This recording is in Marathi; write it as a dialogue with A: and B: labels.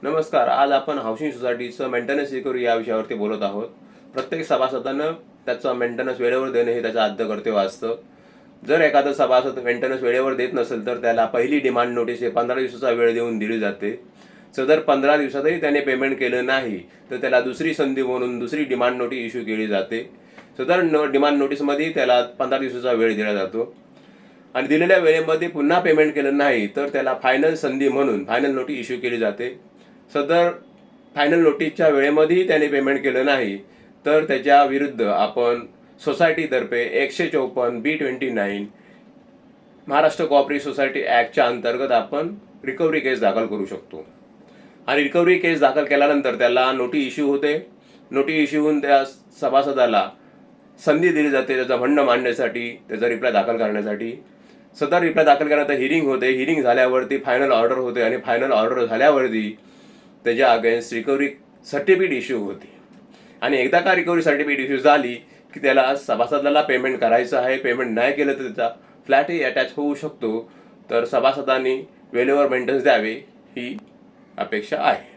A: नमस्कार. आज आपण हाऊसिंग सोसायटीचं मेंटेनन्स रिकव्हरी या विषयावरती बोलत आहोत. प्रत्येक सभासदानं त्याचा मेंटेनन्स वेळेवर देणं हे त्याचं आद्य कर्तव्य असतं. जर एखादा सभासद मेंटेनन्स वेळेवर देत नसेल तर त्याला पहिली डिमांड नोटीस हे 15 दिवसाचा वेळ देऊन दिली जाते. सदर 15 दिवसातही त्याने पेमेंट केलं नाही तर त्याला दुसरी संधी म्हणून दुसरी डिमांड नोटीस इश्यू केली जाते. सदर डिमांड नोटीसमध्ये त्याला 15 दिवसाचा वेळ दिला जातो आणि दिलेल्या वेळेमध्ये पुन्हा पेमेंट केलं नाही तर त्याला फायनल संधी म्हणून फायनल नोटीस इश्यू केली जाते. सदर फायनल नोटीसच्या वेळेमध्येही त्याने पेमेंट केलं नाही तर त्याच्या विरुद्ध आपण सोसायटीतर्फे 154B29 महाराष्ट्र कोऑपरेटिव्ह सोसायटी ॲक्टच्या अंतर्गत आपण रिकव्हरी केस दाखल करू शकतो. आणि रिकव्हरी केस दाखल केल्यानंतर त्याला नोटीस इश्यू होते. नोटीस इश्यू होऊन त्या सभासदाला संधी दिली जाते त्याचं म्हणणं मांडण्यासाठी, त्याचा रिप्लाय दाखल करण्यासाठी. सदर रिप्लाय दाखल केल्यानंतर हिअरिंग होते. हिअरिंग झाल्यावरती फायनल ऑर्डर होते आणि फायनल ऑर्डर झाल्यावरती त्याच्या अगेन्स्ट रिकव्हरी सर्टिफिकेट इश्यू होते. आणि एकदा का रिकव्हरी सर्टिफिकेट इश्यू झाली की त्याला सभासदाला पेमेंट करायचं आहे. पेमेंट नाही केलं तर त्याचा फ्लॅटही अटॅच होऊ शकतो. तर सभासदांनी वेळेवर मेंटेनन्स द्यावे ही अपेक्षा आहे.